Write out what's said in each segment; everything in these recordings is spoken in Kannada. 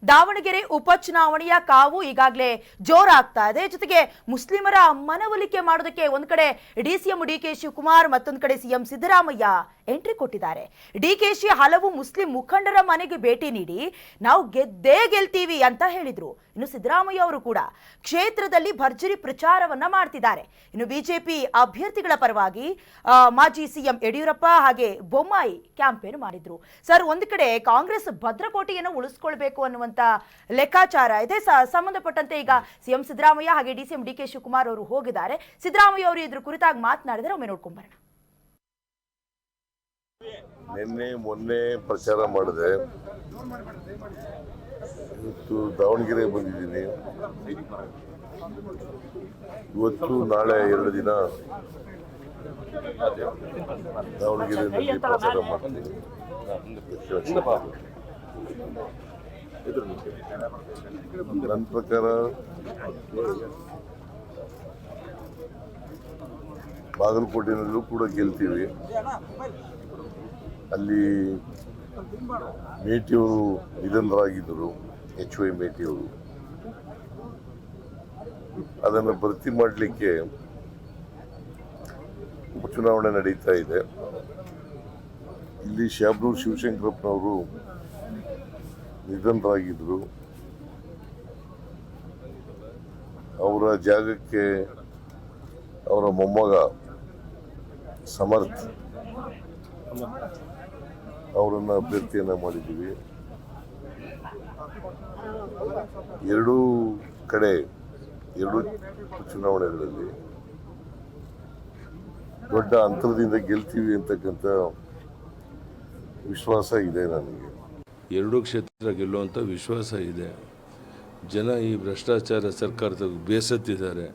ದಾವಣಗೆರೆ ಉಪಚುನಾವಣೆಯ ಕಾವು ಈಗಾಗಲೇ ಜೋರಾಗ್ತಾ ಇದೆ. ಜೊತೆಗೆ ಮುಸ್ಲಿಮರ ಮನವೊಲಿಕೆ ಮಾಡೋದಕ್ಕೆ ಒಂದ್ ಕಡೆ ಡಿಸಿಎಂ ಡಿಕೆ ಶಿವಕುಮಾರ್, ಮತ್ತೊಂದು ಕಡೆ ಸಿಎಂ ಸಿದ್ದರಾಮಯ್ಯ ಎಂಟ್ರಿ ಕೊಟ್ಟಿದ್ದಾರೆ. ಡಿಕೆಶಿ ಹಲವು ಮುಸ್ಲಿಂ ಮುಖಂಡರ ಮನೆಗೆ ಭೇಟಿ ನೀಡಿ ನಾವು ಗೆದ್ದೇ ಗೆಲ್ತೀವಿ ಅಂತ ಹೇಳಿದ್ರು. ಇನ್ನು ಸಿದ್ದರಾಮಯ್ಯ ಅವರು ಕೂಡ ಕ್ಷೇತ್ರದಲ್ಲಿ ಭರ್ಜರಿ ಪ್ರಚಾರವನ್ನ ಮಾಡ್ತಿದ್ದಾರೆ. ಇನ್ನು ಬಿಜೆಪಿ ಅಭ್ಯರ್ಥಿಗಳ ಪರವಾಗಿ ಮಾಜಿ ಸಿಎಂ ಯಡಿಯೂರಪ್ಪ ಹಾಗೆ ಬೊಮ್ಮಾಯಿ ಕ್ಯಾಂಪೇನ್ ಮಾಡಿದ್ರು. ಸರ್, ಒಂದು ಕಡೆ ಕಾಂಗ್ರೆಸ್ ಭದ್ರಕೋಟೆಯನ್ನು ಉಳಿಸ್ಕೊಳ್ಬೇಕು ಅನ್ನುವಂತ ಲೆಕ್ಕಾಚಾರ ಇದೆ. ಸಂಬಂಧಪಟ್ಟಂತೆ ಈಗ ಸಿಎಂ ಸಿದ್ದರಾಮಯ್ಯ ಹಾಗೆ ಡಿಸಿಎಂ ಡಿಕೆ ಶಿವಕುಮಾರ್ ಅವರು ಹೋಗಿದ್ದಾರೆ. ಸಿದ್ದರಾಮಯ್ಯ ಅವರು ಇದ್ರ ಕುರಿತಾಗಿ ಮಾತನಾಡಿದರೆ ಒಮ್ಮೆ ನೋಡ್ಕೊಂಡ್ ಬರೋಣ. ನಿನ್ನೆ ಮೊನ್ನೆ ಪ್ರಚಾರ ಮಾಡಿದೆ. ಇವತ್ತು ದಾವಣಗೆರೆ ಬಂದಿದ್ದೀನಿ. ಇವತ್ತು ನಾಳೆ 2 ದಿನ ದಾವಣಗೆರೆಯಲ್ಲಿ ಪ್ರಚಾರ ಮಾಡ್ತೀನಿ. ನನ್ನ ಪ್ರಕಾರ ಬಾಗಲಕೋಟೆನಲ್ಲೂ ಕೂಡ ಗೆಲ್ತೀವಿ. ಅಲ್ಲಿ ಮೇಟಿಯವರು ನಿಧನರಾಗಿದ್ದರು, HY ಮೇಟಿಯವರು. ಅದನ್ನು ಭರ್ತಿ ಮಾಡಲಿಕ್ಕೆ ಉಪಚುನಾವಣೆ ನಡೀತಾ ಇದೆ. ಇಲ್ಲಿ ಶಾಬ್ನೂರ್ ಶಿವಶಂಕರಪ್ಪನವರು ನಿಧನರಾಗಿದ್ದರು. ಅವರ ಜಾಗಕ್ಕೆ ಅವರ ಮೊಮ್ಮಗ ಸಮರ್ಥ್ ಅವರನ್ನು ಅಭ್ಯರ್ಥಿಯನ್ನ ಮಾಡಿದ್ದೀವಿ. ಎರಡೂ ಕಡೆ 2 ಚುನಾವಣೆಗಳಲ್ಲಿ ದೊಡ್ಡ ಅಂತರದಿಂದ ಗೆಲ್ತೀವಿ ಅಂತಕ್ಕಂಥ ವಿಶ್ವಾಸ ಇದೆ ನನಗೆ. 2 ಕ್ಷೇತ್ರ ಗೆಲ್ಲುವಂಥ ವಿಶ್ವಾಸ ಇದೆ. ಜನ ಈ ಭ್ರಷ್ಟಾಚಾರ ಸರ್ಕಾರದ ಬೇಸತ್ತಿದ್ದಾರೆ,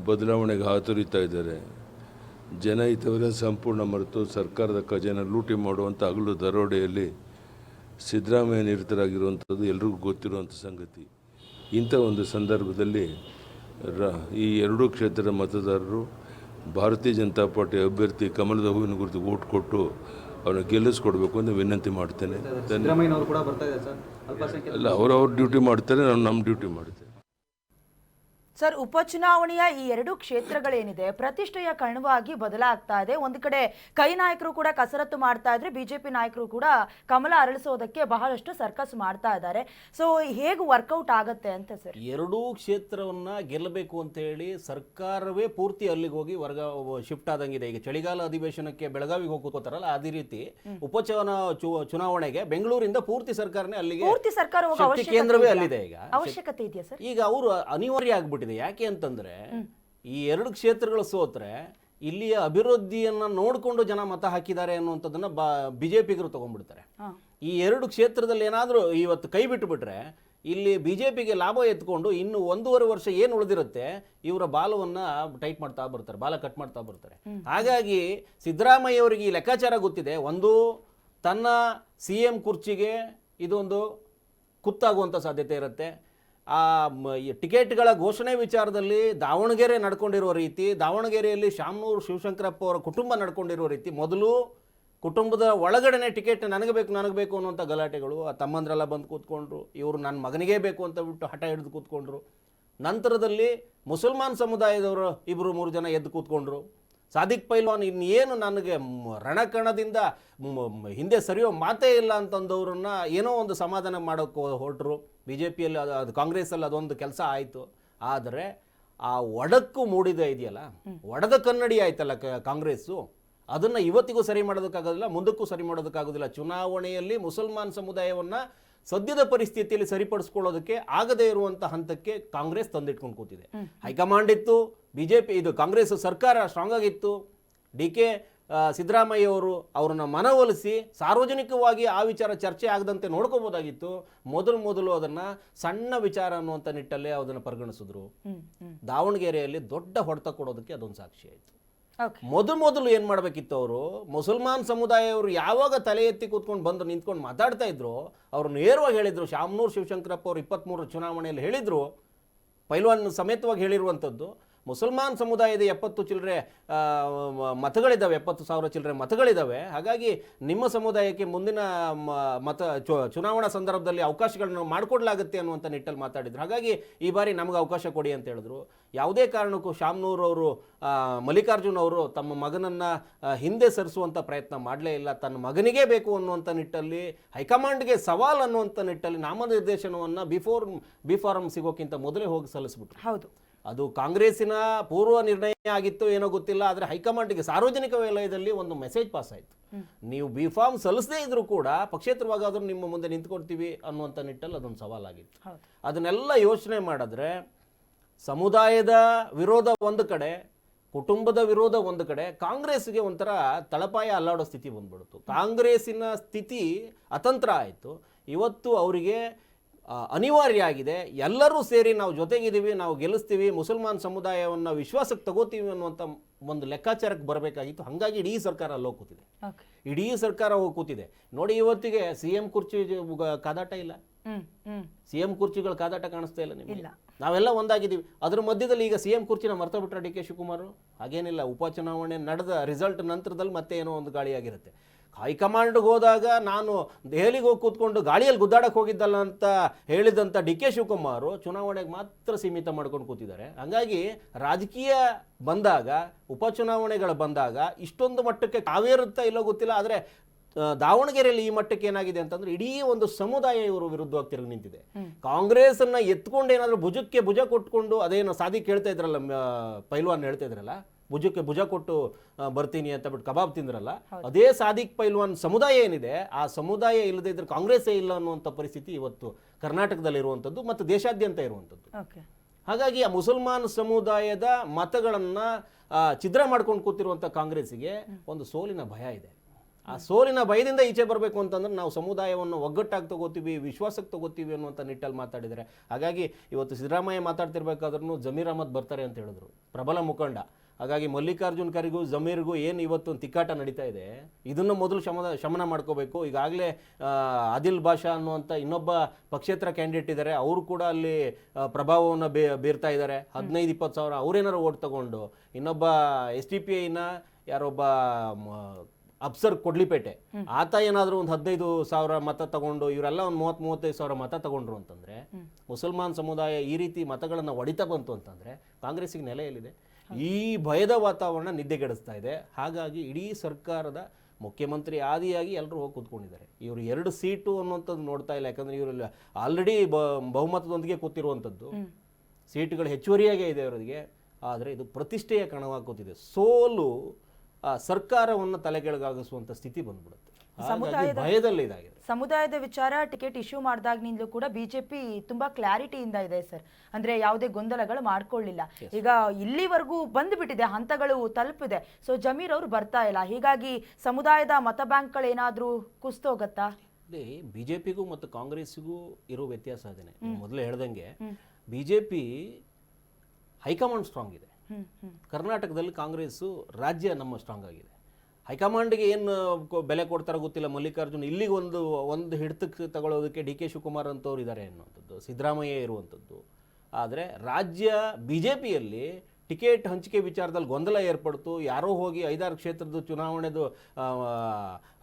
ಬದಲಾವಣೆಗೆ ಹಾತೊರಿತಾ ಇದ್ದಾರೆ. ಜನ ಹಿತವರ ಸಂಪೂರ್ಣ ಮರೆತು ಸರ್ಕಾರದ ಖಜಾನೆ ಲೂಟಿ ಮಾಡುವಂಥ ಹಗಲು ದರೋಡೆಯಲ್ಲಿ ಸಿದ್ದರಾಮಯ್ಯ ನಿರತರಾಗಿರುವಂಥದ್ದು ಎಲ್ರಿಗೂ ಗೊತ್ತಿರುವಂಥ ಸಂಗತಿ. ಇಂಥ ಒಂದು ಸಂದರ್ಭದಲ್ಲಿ ಈ 2 ಕ್ಷೇತ್ರದ ಮತದಾರರು ಭಾರತೀಯ ಜನತಾ ಪಾರ್ಟಿ ಅಭ್ಯರ್ಥಿ ಕಮಲದ ಹೂವಿನ ಗುರುತು ಓಟ್ ಕೊಟ್ಟು ಅವ್ರನ್ನ ಗೆಲ್ಲಿಸ್ಕೊಡ್ಬೇಕು ಅಂತ ವಿನಂತಿ ಮಾಡ್ತೇನೆ. ಅಲ್ಲ, ಅವ್ರವ್ರ ಡ್ಯೂಟಿ ಮಾಡ್ತಾರೆ, ನಾವು ನಮ್ಮ ಡ್ಯೂಟಿ ಮಾಡ್ತೇವೆ. ಸರ್, ಉಪಚುನಾವಣೆಯ ಈ 2 ಕ್ಷೇತ್ರಗಳೇನಿದೆ ಪ್ರತಿಷ್ಠೆಯ ಕಣವಾಗಿ ಬದಲಾಗ್ತಾ ಇದೆ. ಒಂದು ಕಡೆ ಕೈ ನಾಯಕರು ಕೂಡ ಕಸರತ್ತು ಮಾಡ್ತಾ ಇದ್ರೆ, ಬಿಜೆಪಿ ನಾಯಕರು ಕೂಡ ಕಮಲ ಅರಳಿಸೋದಕ್ಕೆ ಬಹಳಷ್ಟು ಸರ್ಕಸ್ ಮಾಡ್ತಾ ಇದ್ದಾರೆ. ಸೊ ಹೇಗೆ ವರ್ಕೌಟ್ ಆಗತ್ತೆ ಅಂತ ಸರ್? 2 ಕ್ಷೇತ್ರವನ್ನ ಗೆಲ್ಲಬೇಕು ಅಂತ ಹೇಳಿ ಸರ್ಕಾರವೇ ಪೂರ್ತಿ ಅಲ್ಲಿಗೆ ಹೋಗಿ ಶಿಫ್ಟ್ ಆದಂಗಿದೆ. ಈಗ ಚಳಿಗಾಲ ಅಧಿವೇಶನಕ್ಕೆ ಬೆಳಗಾವಿಗೆ ಹೋಗ್ಕೋತಾರಲ್ಲ, ಅದೇ ರೀತಿ ಚುನಾವಣೆಗೆ ಬೆಂಗಳೂರಿಂದ ಪೂರ್ತಿ ಸರ್ಕಾರನೇ ಅಲ್ಲಿಗೆ, ಪೂರ್ತಿ ಸರ್ಕಾರ ಕೇಂದ್ರವೇ ಅಲ್ಲಿದೆ. ಈಗ ಅವಶ್ಯಕತೆ ಇದೆಯಾ ಸರ್? ಈಗ ಅವರು ಅನಿವಾರ್ಯ ಆಗ್ಬಿಟ್ಟಿದೆ. ಯಾಕೆ ಅಂತಂದ್ರೆ ಈ 2 ಕ್ಷೇತ್ರಗಳು ಸೋತ್ರೆ ಇಲ್ಲಿಯ ಅಭಿವೃದ್ಧಿಯನ್ನ ನೋಡ್ಕೊಂಡು ಜನ ಮತ ಹಾಕಿದ್ದಾರೆ ಅನ್ನುವಂಥದ್ದನ್ನ ಬಿಜೆಪಿಗರು ತಗೊಂಡ್ಬಿಡ್ತಾರೆ. ಈ 2 ಕ್ಷೇತ್ರದಲ್ಲಿ ಏನಾದರೂ ಇವತ್ತು ಕೈ ಬಿಟ್ಟು ಬಿಟ್ರೆ ಇಲ್ಲಿ ಬಿಜೆಪಿಗೆ ಲಾಭ ಎತ್ಕೊಂಡು ಇನ್ನು 1.5 ವರ್ಷ ಏನು ಉಳಿದಿರುತ್ತೆ ಇವರ ಬಾಲವನ್ನ ಟೈಟ್ ಮಾಡ್ತಾ ಬರ್ತಾರೆ, ಬಾಲ ಕಟ್ ಮಾಡ್ತಾ ಬರ್ತಾರೆ. ಹಾಗಾಗಿ ಸಿದ್ದರಾಮಯ್ಯ ಅವರಿಗೆ ಈ ಲೆಕ್ಕಾಚಾರ ಗೊತ್ತಿದೆ. ಒಂದು, ತನ್ನ CM ಕುರ್ಚಿಗೆ ಇದೊಂದು ಕುತ್ತಾಗುವಂಥ ಸಾಧ್ಯತೆ ಇರುತ್ತೆ. ಟಿಕೆಟ್ಗಳ ಘೋಷಣೆ ವಿಚಾರದಲ್ಲಿ ದಾವಣಗೆರೆ ನಡ್ಕೊಂಡಿರೋ ರೀತಿ, ದಾವಣಗೆರೆಯಲ್ಲಿ ಶಾಮನೂರು ಶಿವಶಂಕರಪ್ಪ ಅವರ ಕುಟುಂಬ ನಡ್ಕೊಂಡಿರೋ ರೀತಿ, ಮೊದಲು ಕುಟುಂಬದ ಒಳಗಡೆನೆ ಟಿಕೆಟ್ ನನಗೆ ಬೇಕು ಅನ್ನುವಂಥ ಗಲಾಟೆಗಳು, ಆ ತಮ್ಮಂದ್ರೆಲ್ಲ ಬಂದು ಕೂತ್ಕೊಂಡ್ರು, ಇವರು ನನ್ನ ಮಗನಿಗೆ ಬೇಕು ಅಂತ ಬಿಟ್ಟು ಹಠ ಹಿಡಿದು ಕೂತ್ಕೊಂಡ್ರು. ನಂತರದಲ್ಲಿ ಮುಸಲ್ಮಾನ್ ಸಮುದಾಯದವರು 2-3 ಜನ ಎದ್ದು ಕೂತ್ಕೊಂಡ್ರು. ಸಾದಿಕ್ ಪೈಲ್ವಾನ್ ಇನ್ನೇನು ನನಗೆ ರಣಕಣದಿಂದ ಹಿಂದೆ ಸರಿಯೋ ಮಾತೇ ಇಲ್ಲ ಅಂತಂದವ್ರನ್ನ ಏನೋ ಒಂದು ಸಮಾಧಾನ ಮಾಡೋಕ್ಕೆ ಹೊರಟರು. ಬಿಜೆಪಿಯಲ್ಲಿ ಅದು ಕಾಂಗ್ರೆಸ್ಸಲ್ಲಿ ಅದೊಂದು ಕೆಲಸ ಆಯಿತು. ಆದರೆ ಆ ಒಡಕು ಮೂಡಿದ ಇದೆಯಲ್ಲ, ಒಡೆದ ಕನ್ನಡಿ ಆಯ್ತಲ್ಲ ಕಾಂಗ್ರೆಸ್ಸು, ಅದನ್ನು ಇವತ್ತಿಗೂ ಸರಿ ಮಾಡೋದಕ್ಕಾಗೋದಿಲ್ಲ, ಮುಂದಕ್ಕೂ ಸರಿ ಮಾಡೋದಕ್ಕಾಗೋದಿಲ್ಲ. ಚುನಾವಣೆಯಲ್ಲಿ ಮುಸಲ್ಮಾನ್ ಸಮುದಾಯವನ್ನು ಸದ್ಯದ ಪರಿಸ್ಥಿತಿಯಲ್ಲಿ ಸರಿಪಡಿಸ್ಕೊಳ್ಳೋದಕ್ಕೆ ಆಗದೇ ಇರುವಂಥ ಹಂತಕ್ಕೆ ಕಾಂಗ್ರೆಸ್ ತಂದಿಟ್ಕೊಂಡು ಕೂತಿದೆ. ಹೈಕಮಾಂಡ್ ಇತ್ತು, ಬಿಜೆಪಿ ಇದು ಕಾಂಗ್ರೆಸ್ ಸರ್ಕಾರ ಸ್ಟ್ರಾಂಗ್ ಆಗಿತ್ತು. ಡಿಕೆ ಸಿದ್ದರಾಮಯ್ಯ ಅವರು ಅವರನ್ನು ಮನವೊಲಿಸಿ ಸಾರ್ವಜನಿಕವಾಗಿ ಆ ವಿಚಾರ ಚರ್ಚೆ ಆಗದಂತೆ ನೋಡ್ಕೋಬೋದಾಗಿತ್ತು. ಮೊದಲು ಅದನ್ನು ಸಣ್ಣ ವಿಚಾರ ಅನ್ನುವಂಥ ನಿಟ್ಟಲ್ಲೇ ಅದನ್ನು ಪರಿಗಣಿಸಿದ್ರು. ದಾವಣಗೆರೆಯಲ್ಲಿ ದೊಡ್ಡ ಹೊಡೆತ ಕೊಡೋದಕ್ಕೆ ಅದೊಂದು ಸಾಕ್ಷಿ ಆಯಿತು. ಮೊದಲು ಏನು ಮಾಡಬೇಕಿತ್ತು, ಅವರು ಮುಸಲ್ಮಾನ್ ಸಮುದಾಯವರು ಯಾವಾಗ ತಲೆ ಎತ್ತಿ ಕೂತ್ಕೊಂಡು ಬಂದು ನಿಂತ್ಕೊಂಡು ಮಾತಾಡ್ತಾ ಇದ್ರು, ಅವರು ನೇರವಾಗಿ ಹೇಳಿದರು. ಶಾಮನೂರು ಶಿವಶಂಕರಪ್ಪ ಅವರು 23 ಚುನಾವಣೆಯಲ್ಲಿ ಹೇಳಿದರು, ಪೈಲ್ವಾನ್ ಸಮೇತವಾಗಿ ಹೇಳಿರುವಂಥದ್ದು, ಮುಸಲ್ಮಾನ್ ಸಮುದಾಯದ 70 ಚಿಲ್ಲರೆ ಮತಗಳಿದ್ದಾವೆ, 70,000 ಚಿಲ್ಲರೆ ಮತಗಳಿದ್ದಾವೆ. ಹಾಗಾಗಿ ನಿಮ್ಮ ಸಮುದಾಯಕ್ಕೆ ಮುಂದಿನ ಚುನಾವಣಾ ಸಂದರ್ಭದಲ್ಲಿ ಅವಕಾಶಗಳನ್ನು ಮಾಡಿಕೊಡ್ಲಾಗುತ್ತೆ ಅನ್ನುವಂಥ ನಿಟ್ಟಲ್ಲಿ ಮಾತಾಡಿದ್ರು. ಹಾಗಾಗಿ ಈ ಬಾರಿ ನಮಗೆ ಅವಕಾಶ ಕೊಡಿ ಅಂತ ಹೇಳಿದ್ರು. ಯಾವುದೇ ಕಾರಣಕ್ಕೂ ಶಾಮ್ನೂರ್ ಅವರು, ಮಲ್ಲಿಕಾರ್ಜುನ್ ಅವರು ತಮ್ಮ ಮಗನನ್ನು ಹಿಂದೆ ಸರಿಸುವಂಥ ಪ್ರಯತ್ನ ಮಾಡಲೇ ಇಲ್ಲ. ತನ್ನ ಮಗನಿಗೆ ಬೇಕು ಅನ್ನುವಂಥ ನಿಟ್ಟಲ್ಲಿ, ಹೈಕಮಾಂಡ್ಗೆ ಸವಾಲ್ ಅನ್ನುವಂಥ ನಿಟ್ಟಲ್ಲಿ ನಾಮನಿರ್ದೇಶನವನ್ನು ಬಿ ಫಾರಂ ಸಿಗೋಕ್ಕಿಂತ ಮೊದಲೇ ಹೋಗಿ ಸಲ್ಲಿಸ್ಬಿಟ್ರು. ಹೌದು, ಅದು ಕಾಂಗ್ರೆಸ್ಸಿನ ಪೂರ್ವ ನಿರ್ಣಯ ಆಗಿತ್ತು ಏನೋ ಗೊತ್ತಿಲ್ಲ, ಆದರೆ ಹೈಕಮಾಂಡ್ಗೆ ಸಾರ್ವಜನಿಕ ವಲಯದಲ್ಲಿ ಒಂದು ಮೆಸೇಜ್ ಪಾಸ್ ಆಯಿತು. ನೀವು ಬಿ ಫಾರ್ಮ್ ಸಲ್ಲಿಸದೇ ಇದ್ರೂ ಕೂಡ ಪಕ್ಷೇತರವಾಗಾದ್ರೂ ನಿಮ್ಮ ಮುಂದೆ ನಿಂತ್ಕೊಳ್ತೀವಿ ಅನ್ನುವಂಥ ನಿಟ್ಟಲ್ಲಿ ಅದೊಂದು ಸವಾಲಾಗಿತ್ತು. ಅದನ್ನೆಲ್ಲ ಯೋಚನೆ ಮಾಡಿದ್ರೆ ಸಮುದಾಯದ ವಿರೋಧ ಒಂದು ಕಡೆ, ಕುಟುಂಬದ ವಿರೋಧ ಒಂದು ಕಡೆ, ಕಾಂಗ್ರೆಸ್ಗೆ ಒಂಥರ ತಳಪಾಯ ಅಲ್ಲಾಡೋ ಸ್ಥಿತಿ ಬಂದ್ಬಿಡ್ತು. ಕಾಂಗ್ರೆಸ್ಸಿನ ಸ್ಥಿತಿ ಅತಂತ್ರ ಆಯಿತು. ಇವತ್ತು ಅವರಿಗೆ ಅನಿವಾರ್ಯ ಆಗಿದೆ, ಎಲ್ಲರೂ ಸೇರಿ ನಾವು ಜೊತೆಗಿದ್ದೀವಿ, ನಾವು ಗೆಲ್ಲಿಸ್ತೀವಿ, ಮುಸಲ್ಮಾನ್ ಸಮುದಾಯವನ್ನು ವಿಶ್ವಾಸಕ್ಕೆ ತಗೋತೀವಿ ಅನ್ನುವಂಥ ಒಂದು ಲೆಕ್ಕಾಚಾರಕ್ಕೆ ಬರಬೇಕಾಗಿತ್ತು. ಹಾಗಾಗಿ ಇಡೀ ಸರ್ಕಾರ ಅಲ್ಲೋಗಿ ಕೂತಿದೆ, ಇಡೀ ಸರ್ಕಾರ ಹೋಗಿ ಕೂತಿದೆ. ನೋಡಿ, ಇವತ್ತಿಗೆ CM ಕುರ್ಚಿ ಕಾದಾಟ ಇಲ್ಲ, CM ಕುರ್ಚಿಗಳ ಕಾದಾಟ ಕಾಣಿಸ್ತಾ ಇಲ್ಲ ನಿಮಗೆ. ನಾವೆಲ್ಲ ಒಂದಾಗಿದ್ದೀವಿ. ಅದ್ರ ಮಧ್ಯದಲ್ಲಿ ಈಗ CM ಕುರ್ಚಿನ ಮರ್ತ ಬಿಟ್ರೆ DK ಶಿವಕುಮಾರ್ ಹಾಗೇನಿಲ್ಲ, ಉಪಚುನಾವಣೆ ನಡೆದ ರಿಸಲ್ಟ್ ನಂತರದಲ್ಲಿ ಮತ್ತೆ ಏನೋ ಒಂದು ಗಾಳಿಯಾಗಿರುತ್ತೆ. ಹೈಕಮಾಂಡ್ಗೆ ಹೋದಾಗ ನಾನು ದೆಹಲಿಗೆ ಹೋಗಿ ಕೂತ್ಕೊಂಡು ಗಾಳಿಯಲ್ಲಿ ಗುದ್ದಾಡಕ್ಕೆ ಹೋಗಿದ್ದಲ್ಲ ಅಂತ ಹೇಳಿದಂಥ DK ಶಿವಕುಮಾರ್ ಚುನಾವಣೆಗೆ ಮಾತ್ರ ಸೀಮಿತ ಮಾಡ್ಕೊಂಡು ಕೂತಿದ್ದಾರೆ. ಹಾಗಾಗಿ ರಾಜಕೀಯ ಬಂದಾಗ, ಉಪಚುನಾವಣೆಗಳು ಬಂದಾಗ ಇಷ್ಟೊಂದು ಮಟ್ಟಕ್ಕೆ ಕಾವೇರುತ್ತಾ ಇಲ್ಲೋ ಗೊತ್ತಿಲ್ಲ. ಆದರೆ ದಾವಣಗೆರೆಯಲ್ಲಿ ಈ ಮಟ್ಟಕ್ಕೆ ಏನಾಗಿದೆ ಅಂತಂದ್ರೆ ಇಡೀ ಒಂದು ಸಮುದಾಯ ಇವರು ವಿರುದ್ಧವಾಗಿ ತಿರುಗಿ ನಿಂತಿದೆ. ಕಾಂಗ್ರೆಸ್ ಅನ್ನ ಎತ್ಕೊಂಡು ಏನಾದರೂ ಭುಜಕ್ಕೆ ಭುಜ ಕೊಟ್ಕೊಂಡು, ಅದೇನೋ ಸಾದಿ ಕೇಳ್ತಾ ಇದ್ರಲ್ಲ, ಪೈಲ್ವಾನ್ ಹೇಳ್ತಾ ಇದ್ರಲ್ಲ, ಭುಜಕ್ಕೆ ಭುಜ ಕೊಟ್ಟು ಬರ್ತೀನಿ ಅಂತ ಬಿಟ್ಟು ಕಬಾಬ್ ತಿಂದ್ರಲ್ಲ, ಅದೇ ಸಾದಿಕ್ ಪೈಲ್ವಾನ್ ಸಮುದಾಯ ಏನಿದೆ, ಆ ಸಮುದಾಯ ಇಲ್ಲದೆ ಇದ್ರೆ ಕಾಂಗ್ರೆಸ್ಸೇ ಇಲ್ಲ ಅನ್ನುವಂಥ ಪರಿಸ್ಥಿತಿ ಇವತ್ತು ಕರ್ನಾಟಕದಲ್ಲಿ ಇರುವಂಥದ್ದು ಮತ್ತು ದೇಶಾದ್ಯಂತ ಇರುವಂಥದ್ದು. ಹಾಗಾಗಿ ಆ ಮುಸಲ್ಮಾನ್ ಸಮುದಾಯದ ಮತಗಳನ್ನ ಛಿದ್ರ ಮಾಡ್ಕೊಂಡು ಕೂತಿರುವಂಥ ಕಾಂಗ್ರೆಸ್ಸಿಗೆ ಒಂದು ಸೋಲಿನ ಭಯ ಇದೆ. ಆ ಸೋಲಿನ ಭಯದಿಂದ ಈಚೆ ಬರಬೇಕು ಅಂತಂದ್ರೆ ನಾವು ಸಮುದಾಯವನ್ನು ಒಗ್ಗಟ್ಟಾಗಿ ತಗೋತೀವಿ, ವಿಶ್ವಾಸಕ್ಕೆ ತಗೋತೀವಿ ಅನ್ನುವಂಥ ನಿಟ್ಟಲ್ಲಿ ಮಾತಾಡಿದರೆ. ಹಾಗಾಗಿ ಇವತ್ತು ಸಿದ್ದರಾಮಯ್ಯ ಮಾತಾಡ್ತಿರ್ಬೇಕಾದ್ರೂ ಜಮೀರ್ ಅಹಮದ್ ಬರ್ತಾರೆ ಅಂತ ಹೇಳಿದ್ರು, ಪ್ರಬಲ ಮುಖಂಡ. ಹಾಗಾಗಿ ಮಲ್ಲಿಕಾರ್ಜುನ್ ಖರ್ಗೆಗೂ ಜಮೀರ್ಗೂ ಏನು ಇವತ್ತೊಂದು ತಿಕ್ಕಾಟ ನಡೀತಾ ಇದೆ, ಇದನ್ನು ಮೊದಲು ಶಮನ ಮಾಡ್ಕೋಬೇಕು. ಈಗಾಗಲೇ ಆದಿಲ್ ಬಾಷಾ ಅನ್ನುವಂಥ ಇನ್ನೊಬ್ಬ ಪಕ್ಷೇತರ ಕ್ಯಾಂಡಿಡೇಟ್ ಇದ್ದಾರೆ, ಅವರು ಕೂಡ ಅಲ್ಲಿ ಪ್ರಭಾವವನ್ನು ಬೀರ್ತಾ ಇದ್ದಾರೆ. 15-20 ಸಾವಿರ ಅವರೇನಾರು ಓಟ್ ತಗೊಂಡು, ಇನ್ನೊಬ್ಬ SDPIನ ಯಾರೊಬ್ಬ ಅಫ್ಸರ್ ಕೊಡ್ಲಿಪೇಟೆ ಆತ ಏನಾದರೂ ಒಂದು 15,000 ಮತ ತಗೊಂಡು, ಇವರೆಲ್ಲ ಒಂದು 30-35 ಸಾವಿರ ಮತ ತಗೊಂಡ್ರು ಅಂತಂದ್ರೆ, ಮುಸಲ್ಮಾನ್ ಸಮುದಾಯ ಈ ರೀತಿ ಮತಗಳನ್ನು ಹೊಡಿತಾ ಬಂತು ಅಂತಂದ್ರೆ ಕಾಂಗ್ರೆಸ್ಸಿಗೆ ನೆಲೆ ಎಲ್ಲಿದೆ? ಈ ಭಯದ ವಾತಾವರಣ ನಿದ್ದೆಗೆಡಿಸ್ತಾ ಇದೆ. ಹಾಗಾಗಿ ಇಡೀ ಸರ್ಕಾರದ ಮುಖ್ಯಮಂತ್ರಿ ಆದಿಯಾಗಿ ಎಲ್ಲರೂ ಹೋಗಿ ಕೂತ್ಕೊಂಡಿದ್ದಾರೆ. ಇವರು 2 ಸೀಟು ಅನ್ನುವಂಥದ್ದು ನೋಡ್ತಾ ಇಲ್ಲ, ಯಾಕಂದ್ರೆ ಇವರು ಆಲ್ರೆಡಿ ಬಹುಮತದೊಂದಿಗೆ ಕೂತಿರುವಂಥದ್ದು, ಸೀಟುಗಳು ಹೆಚ್ಚುವರಿಯಾಗೇ ಇದೆ ಅವರಿಗೆ. ಆದರೆ ಇದು ಪ್ರತಿಷ್ಠೆಯ ಕಣವಾಗಿ ಕೂತಿದೆ. ಸೋಲು ಸರ್ಕಾರವನ್ನು ತಲೆಕೆಳಗಾಗಿಸುವಂತ ಸ್ಥಿತಿ ಬಂದ್ಬಿಡುತ್ತೆ. ಭಯದಲ್ಲಿ ಇದಾಗಿದೆ. ಸಮುದಾಯದ ವಿಚಾರ ಟಿಕೆಟ್ ಇಶ್ಯೂ ಮಾಡಿದಾಗಿನಿಂದಲೂ ಕೂಡ ಬಿಜೆಪಿ ತುಂಬಾ ಕ್ಲಾರಿಟಿಯಿಂದ ಇದೆ ಸರ್. ಅಂದ್ರೆ ಯಾವುದೇ ಗೊಂದಲಗಳು ಮಾಡ್ಕೊಳ್ಳಿಲ್ಲ. ಈಗ ಇಲ್ಲಿವರೆಗೂ ಬಂದುಬಿಟ್ಟಿದೆ, ಹಂತಗಳು ತಲುಪಿದೆ. ಸೊ ಜಮೀರ್ ಅವರು ಬರ್ತಾ ಇಲ್ಲ, ಹೀಗಾಗಿ ಸಮುದಾಯದ ಮತ ಬ್ಯಾಂಕ್ಗಳು ಏನಾದ್ರೂ ಕುಸ್ತೋಗತ್ತಾ? ಬಿಜೆಪಿಗೂ ಮತ್ತು ಕಾಂಗ್ರೆಸ್ಸಿಗೂ ಇರೋ ವ್ಯತ್ಯಾಸ ಅದೇನೆ. ಮೊದಲೇ ಹೇಳ್ದಂಗೆ ಬಿಜೆಪಿ ಹೈಕಮಾಂಡ್ ಸ್ಟ್ರಾಂಗ್ ಇದೆ, ಕರ್ನಾಟಕದಲ್ಲಿ ಕಾಂಗ್ರೆಸ್ಸು ರಾಜ್ಯ ನಮ್ಮ ಸ್ಟ್ರಾಂಗ್ ಆಗಿದೆ. ಹೈಕಮಾಂಡ್ಗೆ ಏನು ಬೆಲೆ ಕೊಡ್ತಾರೋ ಗೊತ್ತಿಲ್ಲ. ಮಲ್ಲಿಕಾರ್ಜುನ್ ಇಲ್ಲಿಗೆ ಒಂದು ಹಿಡಿತಕ್ಕೆ ತಗೊಳ್ಳೋದಕ್ಕೆ DK ಶಿವಕುಮಾರ್ ಅಂತವ್ರು ಇದ್ದಾರೆ ಅನ್ನುವಂಥದ್ದು, ಸಿದ್ದರಾಮಯ್ಯ ಇರುವಂಥದ್ದು. ಆದರೆ ರಾಜ್ಯ BJPಯಲ್ಲಿ ಟಿಕೆಟ್ ಹಂಚಿಕೆ ವಿಚಾರದಲ್ಲಿ ಗೊಂದಲ ಏರ್ಪಡ್ತು. ಯಾರೋ ಹೋಗಿ 5-6 ಕ್ಷೇತ್ರದ ಚುನಾವಣೆದು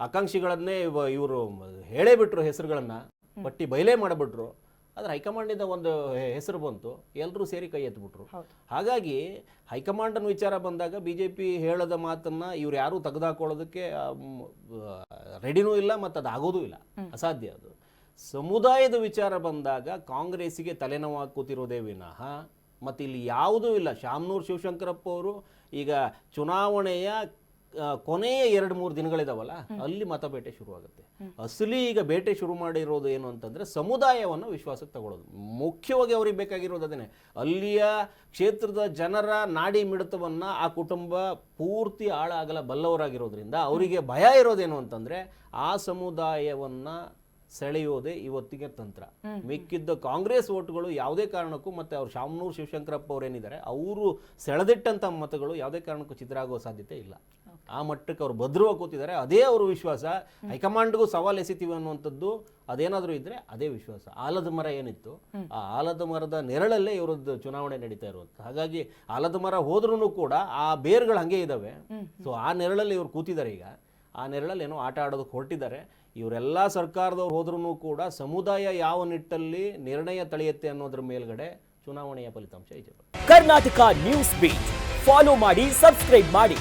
ಆಕಾಂಕ್ಷಿಗಳನ್ನೇ ಇವರು ಹೇಳೇ ಬಿಟ್ರು, ಹೆಸರುಗಳನ್ನು ಪಟ್ಟಿ ಬಯಲೇ ಮಾಡಿಬಿಟ್ರು. ಆದರೆ ಹೈಕಮಾಂಡಿಂದ ಒಂದು ಹೆಸರು ಬಂತು, ಎಲ್ಲರೂ ಸೇರಿ ಕೈ ಎತ್ಬಿಟ್ರು. ಹಾಗಾಗಿ ಹೈಕಮಾಂಡನ ವಿಚಾರ ಬಂದಾಗ BJP ಹೇಳದ ಮಾತನ್ನು ಇವ್ರು ಯಾರೂ ತೆಗೆದುಹಾಕೊಳ್ಳೋದಕ್ಕೆ ರೆಡಿನೂ ಇಲ್ಲ, ಮತ್ತು ಅದು ಆಗೋದೂ ಇಲ್ಲ, ಅಸಾಧ್ಯ. ಅದು ಸಮುದಾಯದ ವಿಚಾರ ಬಂದಾಗ ಕಾಂಗ್ರೆಸ್ಸಿಗೆ ತಲೆನೋವಾಗಿ ಕೂತಿರೋದೇ ವಿನಃ ಮತ್ತು ಇಲ್ಲಿ ಯಾವುದೂ ಇಲ್ಲ. ಶಾಮನೂರು ಶಿವಶಂಕರಪ್ಪ ಅವರು ಈಗ ಚುನಾವಣೆಯ ಕೊನೆಯ 2-3 ದಿನಗಳಿದಾವಲ್ಲ, ಅಲ್ಲಿ ಮತಬೇಟೆ ಶುರುವಾಗುತ್ತೆ. ಅಸಲಿ ಈಗ ಬೇಟೆ ಶುರು ಮಾಡಿರೋದು ಏನು ಅಂತಂದ್ರೆ ಸಮುದಾಯವನ್ನು ವಿಶ್ವಾಸಕ್ಕೆ ತಗೊಳ್ಳೋದು. ಮುಖ್ಯವಾಗಿ ಅವ್ರಿಗೆ ಬೇಕಾಗಿರೋದು ಅದೇನೆ. ಅಲ್ಲಿಯ ಕ್ಷೇತ್ರದ ಜನರ ನಾಡಿ ಮಿಡಿತವನ್ನ ಆ ಕುಟುಂಬ ಪೂರ್ತಿ ಆಳಾಗಲ ಬಲ್ಲವರಾಗಿರೋದ್ರಿಂದ ಅವರಿಗೆ ಭಯ ಇರೋದೇನು ಅಂತಂದ್ರೆ ಆ ಸಮುದಾಯವನ್ನ ಸೆಳೆಯೋದೇ ಇವತ್ತಿಗೆ ತಂತ್ರ. ಮಿಕ್ಕಿದ್ದ ಕಾಂಗ್ರೆಸ್ ಓಟ್ಗಳು ಯಾವುದೇ ಕಾರಣಕ್ಕೂ, ಮತ್ತೆ ಅವ್ರು ಶಾಮನೂರು ಶಿವಶಂಕರಪ್ಪ ಅವರೇನಿದ್ದಾರೆ ಅವರು ಸೆಳೆದಿಟ್ಟಂತ ಮತಗಳು ಯಾವುದೇ ಕಾರಣಕ್ಕೂ ಚಿತ್ರ ಆಗೋ ಸಾಧ್ಯತೆ ಇಲ್ಲ. ಆ ಮಟ್ಟಕ್ಕೆ ಅವ್ರು ಭದ್ರವಾಗಿ ಕೂತಿದ್ದಾರೆ. ಅದೇ ಅವ್ರ ವಿಶ್ವಾಸ. ಹೈಕಮಾಂಡ್ಗೂ ಸವಾಲು ಎಸಿತೀವಿ ಅನ್ನುವಂಥದ್ದು ಅದೇನಾದರೂ ಇದ್ರೆ ಅದೇ ವಿಶ್ವಾಸ. ಆಲದ ಮರ ಏನಿತ್ತು, ಆ ಆಲದ ಮರದ ನೆರಳಲ್ಲೇ ಇವರದ್ದು ಚುನಾವಣೆ ನಡೀತಾ ಇರುವಂಥ. ಹಾಗಾಗಿ ಆಲದ ಮರ ಹೋದ್ರೂ ಕೂಡ ಆ ಬೇರ್ಗಳು ಹಂಗೆ ಇದ್ದಾವೆ. ಸೊ ಆ ನೆರಳಲ್ಲಿ ಇವ್ರು ಕೂತಿದ್ದಾರೆ. ಈಗ ಆ ನೆರಳಲ್ಲಿ ಏನೋ ಆಟ ಆಡೋದಕ್ಕೆ ಹೊರಟಿದ್ದಾರೆ. ಇವರೆಲ್ಲ ಸರ್ಕಾರದವ್ರು ಹೋದ್ರೂ ಕೂಡ ಸಮುದಾಯ ಯಾವ ನಿಟ್ಟಲ್ಲಿ ನಿರ್ಣಯ ತಳೆಯುತ್ತೆ ಅನ್ನೋದ್ರ ಮೇಲ್ಗಡೆ ಚುನಾವಣೆಯ ಫಲಿತಾಂಶ ಇದೆ. ಕರ್ನಾಟಕ ನ್ಯೂಸ್ ಬೀಟ್ ಫಾಲೋ ಮಾಡಿ, ಸಬ್ಸ್ಕ್ರೈಬ್ ಮಾಡಿ.